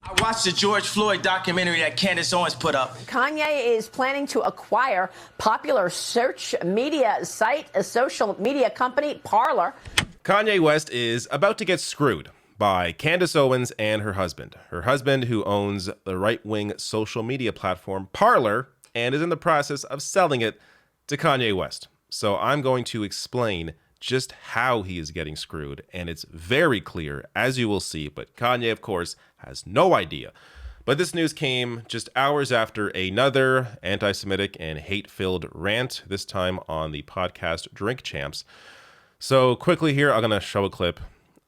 I watched the George Floyd documentary that Candace Owens put up. Kanye is planning to acquire popular search media site, a social media company, Parler. Kanye West is about to get screwed by Candace Owens and her husband. Her husband, who owns the right-wing social media platform Parler and is in the process of selling it to Kanye West. So I'm going to explain just how he is getting screwed, and it's very clear, as you will see, but Kanye, of course, has no idea. But this news came just hours after another anti-Semitic and hate-filled rant, this time on the podcast Drink Champs. So quickly here, I'm going to show a clip,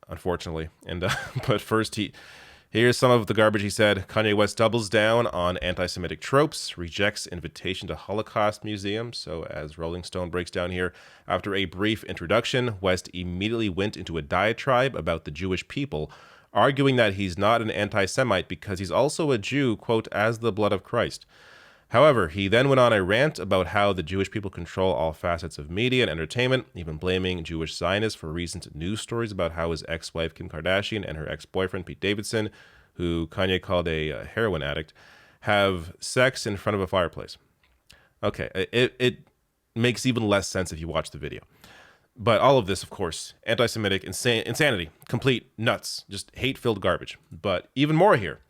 unfortunately, and but first, here's some of the garbage he said. Kanye West doubles down on anti-Semitic tropes, rejects invitation to Holocaust Museum. So as Rolling Stone breaks down here, after a brief introduction, West immediately went into a diatribe about the Jewish people, arguing that he's not an anti-Semite because he's also a Jew, quote, as the blood of Christ. However, he then went on a rant about how the Jewish people control all facets of media and entertainment, even blaming Jewish Zionists for recent news stories about how his ex-wife Kim Kardashian and her ex-boyfriend Pete Davidson, who Kanye called a heroin addict, have sex in front of a fireplace. Okay, it makes even less sense if you watch the video. But all of this, of course, anti-Semitic insanity, complete nuts, just hate-filled garbage. But even more here.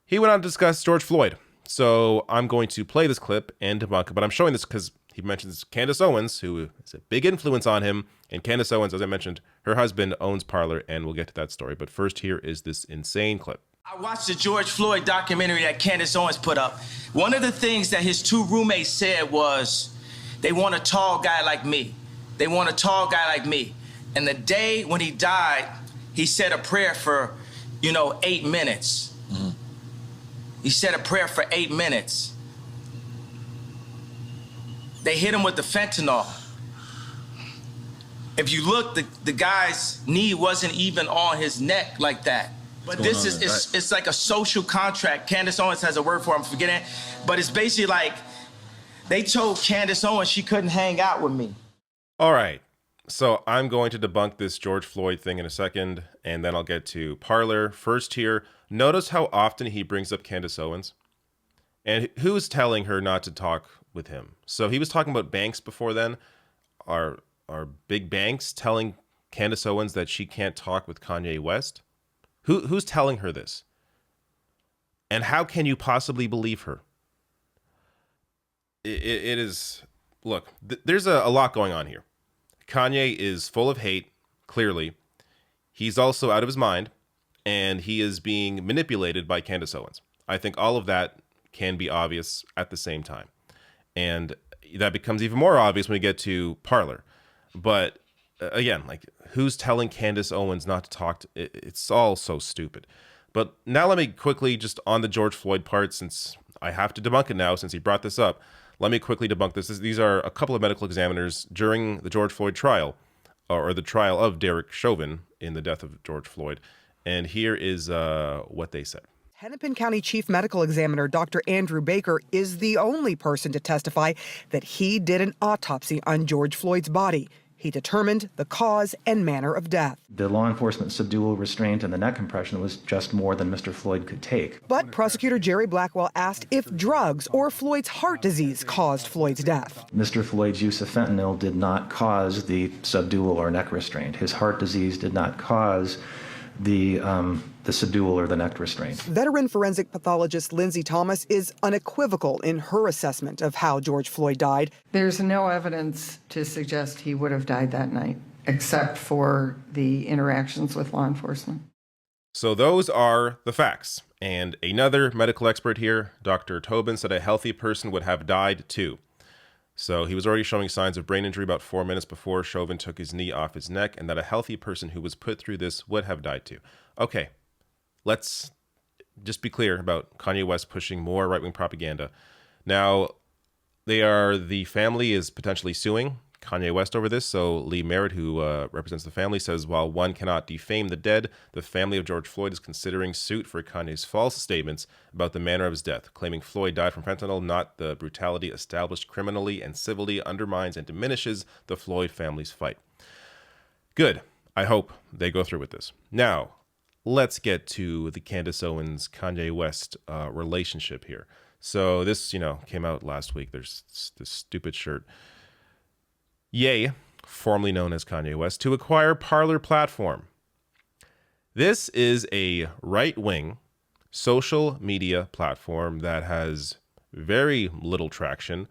He went on to discuss George Floyd. So I'm going to play this clip and debunk it, but I'm showing this because he mentions Candace Owens, who is a big influence on him. And Candace Owens, as I mentioned, her husband owns Parler, and we'll get to that story. But first, here is this insane clip. I watched the George Floyd documentary that Candace Owens put up. One of the things that his two roommates said was, they want a tall guy like me. They want a tall guy like me. And the day when he died, he said a prayer for, 8 minutes. Mm-hmm. He said a prayer for 8 minutes. They hit him with the fentanyl. If you look, the guy's knee wasn't even on his neck like that. But this is, it's like a social contract. Candace Owens has a word for it, I'm forgetting it. But it's basically like, they told Candace Owens she couldn't hang out with me. All right. So I'm going to debunk this George Floyd thing in a second, and then I'll get to Parler. First here, notice how often he brings up Candace Owens. And who's telling her not to talk with him? So he was talking about banks before then. Are big banks telling Candace Owens that she can't talk with Kanye West? Who's telling her this? And how can you possibly believe her? It is... Look, there's a lot going on here. Kanye is full of hate, clearly. He's also out of his mind, and he is being manipulated by Candace Owens. I think all of that can be obvious at the same time. And that becomes even more obvious when we get to Parler. But again, like, who's telling Candace Owens not to talk? It's all so stupid. But now let me quickly, just on the George Floyd part, since I have to debunk it now, since he brought this up, let me quickly debunk this. These are a couple of medical examiners during the George Floyd trial, or the trial of Derek Chauvin in the death of George Floyd. And here is what they said. Hennepin County Chief Medical Examiner Dr. Andrew Baker is the only person to testify that he did an autopsy on George Floyd's body. He determined the cause and manner of death. The law enforcement subdual restraint and the neck compression was just more than Mr. Floyd could take. But prosecutor Jerry Blackwell asked if drugs or Floyd's heart disease caused Floyd's death. Mr. Floyd's use of fentanyl did not cause the subdual or neck restraint. His heart disease did not cause the subdual or the neck restraint. Veteran forensic pathologist Lindsay Thomas is unequivocal in her assessment of how George Floyd died. There's no evidence to suggest he would have died that night, except for the interactions with law enforcement. So those are the facts. And another medical expert here, Dr. Tobin, said a healthy person would have died too. So he was already showing signs of brain injury about 4 minutes before Chauvin took his knee off his neck, and that a healthy person who was put through this would have died too. Okay, let's just be clear about Kanye West pushing more right-wing propaganda. Now, the family is potentially suing Kanye West over this. So Lee Merritt, who represents the family, says while one cannot defame the dead, the family of George Floyd is considering suit for Kanye's false statements about the manner of his death, claiming Floyd died from fentanyl, not the brutality established criminally and civilly undermines and diminishes the Floyd family's fight. Good. I hope they go through with this. Now, let's get to the Candace Owens, Kanye West relationship here. So this, came out last week. There's this stupid shirt. Ye, formerly known as Kanye West, to acquire Parler platform. This is a right-wing social media platform that has very little traction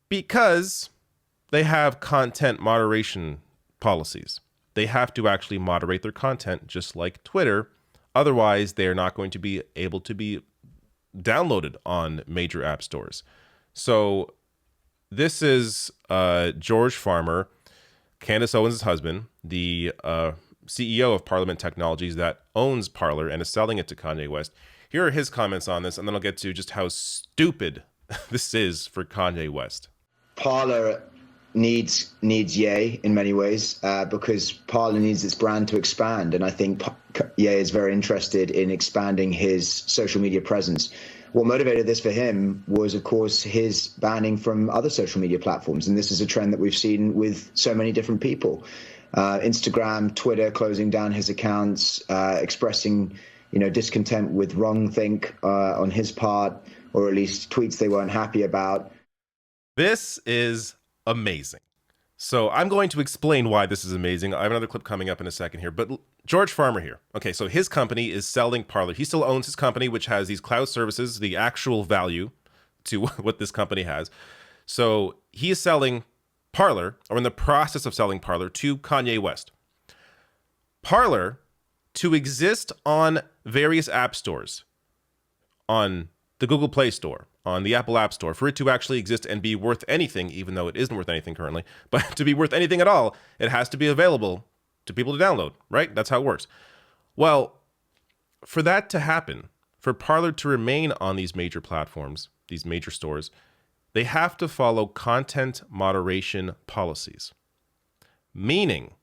because they have content moderation policies. They have to actually moderate their content just like Twitter. Otherwise, they are not going to be able to be downloaded on major app stores. So this is George Farmer, Candace Owens' husband, the CEO of Parliament Technologies that owns Parler and is selling it to Kanye West. Here are his comments on this, and then I'll get to just how stupid this is for Kanye West. Parler needs Ye in many ways because Parler needs its brand to expand, and I think Ye is very interested in expanding his social media presence. What motivated this for him was, of course, his banning from other social media platforms, and this is a trend that we've seen with so many different people. Instagram, Twitter closing down his accounts, expressing discontent with wrongthink on his part, or at least tweets they weren't happy about. This is amazing. So I'm going to explain why this is amazing. I have another clip coming up in a second here, but George Farmer here. Okay, so his company is selling Parler. He still owns his company, which has these cloud services, the actual value to what this company has. So he is selling Parler, or in the process of selling Parler, to Kanye West. Parler, to exist on various app stores, on the Google Play Store, on the Apple App Store, for it to actually exist and be worth anything, even though it isn't worth anything currently, but to be worth anything at all, it has to be available to people to download, right? That's how it works. Well, for that to happen, for Parler to remain on these major platforms, these major stores, they have to follow content moderation policies. Meaning,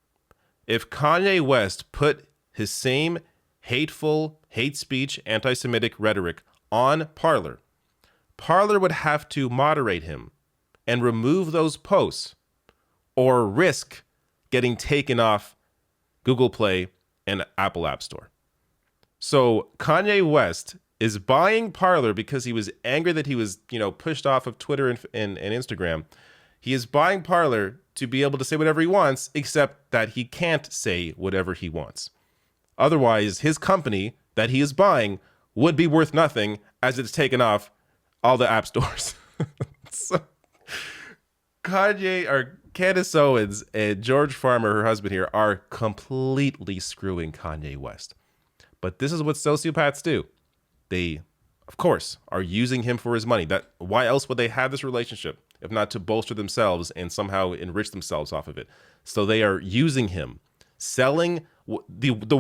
if Kanye West put his same hateful, hate speech, anti-Semitic rhetoric on Parler, Parler would have to moderate him and remove those posts or risk getting taken off Google Play and Apple App Store. So Kanye West is buying Parler because he was angry that he was, pushed off of Twitter and Instagram. He is buying Parler to be able to say whatever he wants, except that he can't say whatever he wants. Otherwise, his company that he is buying would be worth nothing as it's taken off all the app stores. So Candace Owens and George Farmer, her husband here, are completely screwing Kanye West. But this is what sociopaths do. They, of course, are using him for his money. Why else would they have this relationship if not to bolster themselves and somehow enrich themselves off of it? So they are using him, selling the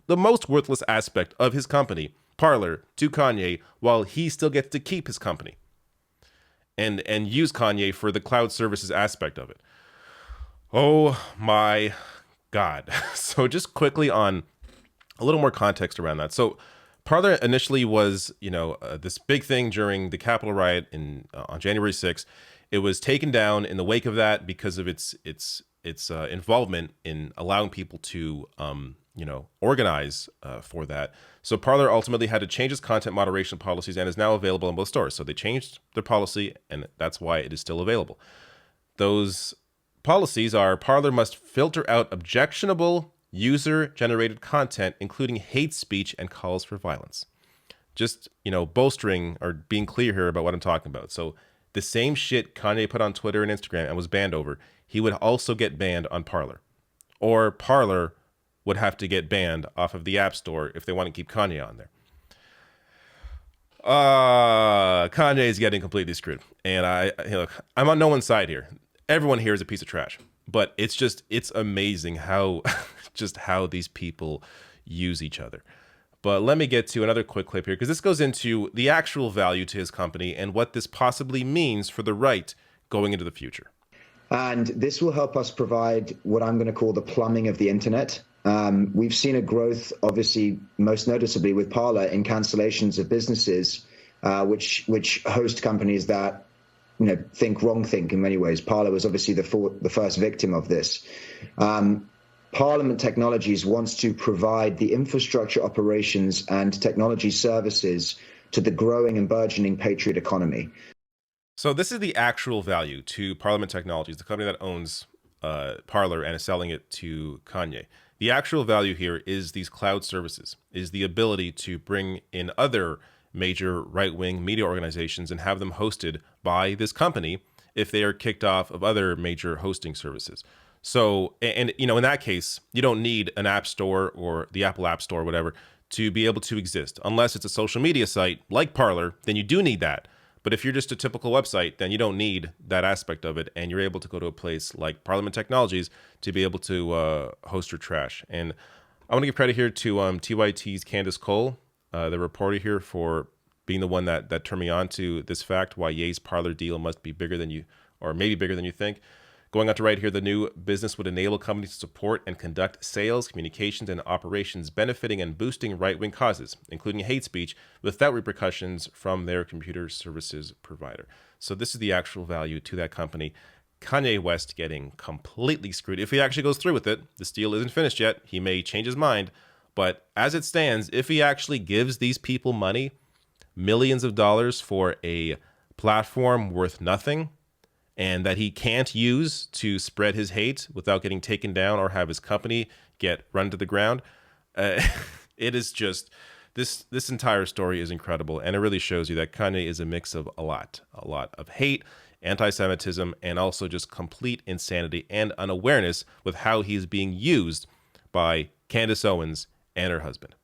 most worthless aspect of his company, Parler, to Kanye, while he still gets to keep his company and use Kanye for the cloud services aspect of it. Oh my God. So just quickly on a little more context around that. So Parler initially was, this big thing during the Capitol riot on January 6th. It was taken down in the wake of that because of its involvement in allowing people to, organize for that. So Parler ultimately had to change its content moderation policies and is now available in both stores. So they changed their policy, and that's why it is still available. Those policies are: Parler must filter out objectionable user-generated content, including hate speech and calls for violence. Just, bolstering or being clear here about what I'm talking about. So the same shit Kanye put on Twitter and Instagram and was banned over, he would also get banned on Parler. Or Parler would have to get banned off of the App Store if they want to keep Kanye on there. Kanye is getting completely screwed. And I'm on no one's side here. Everyone here is a piece of trash. But it's amazing how these people use each other. But let me get to another quick clip here, because this goes into the actual value to his company and what this possibly means for the right going into the future. And this will help us provide what I'm going to call the plumbing of the internet. We've seen a growth, obviously, most noticeably with Parler, in cancellations of businesses which host companies that think wrongthink in many ways. Parler was obviously the first victim of this. Parliament Technologies wants to provide the infrastructure, operations, and technology services to the growing and burgeoning Patriot economy. So this is the actual value to Parliament Technologies, the company that owns Parler and is selling it to Kanye. The actual value here is these cloud services, is the ability to bring in other major right-wing media organizations and have them hosted by this company if they are kicked off of other major hosting services. So, and you know, in that case, you don't need an app store or the Apple App Store or whatever to be able to exist. Unless it's a social media site like Parler, then you do need that. But if you're just a typical website, then you don't need that aspect of it. And you're able to go to a place like Parliament Technologies to be able to host your trash. And I want to give credit here to TYT's Candace Cole, the reporter here, for being the one that turned me on to this fact, why Ye's Parler deal must be bigger than you, or maybe bigger than you think. Going on to right here, the new business would enable companies to support and conduct sales, communications, and operations benefiting and boosting right-wing causes, including hate speech, without repercussions from their computer services provider. So this is the actual value to that company. Kanye West getting completely screwed. If he actually goes through with it, this deal isn't finished yet. He may change his mind. But as it stands, if he actually gives these people money, millions of dollars for a platform worth nothing, and that he can't use to spread his hate without getting taken down or have his company get run to the ground. It is just, this entire story is incredible. And it really shows you that Kanye is a mix of a lot of hate, anti-Semitism, and also just complete insanity and unawareness with how he's being used by Candace Owens and her husband.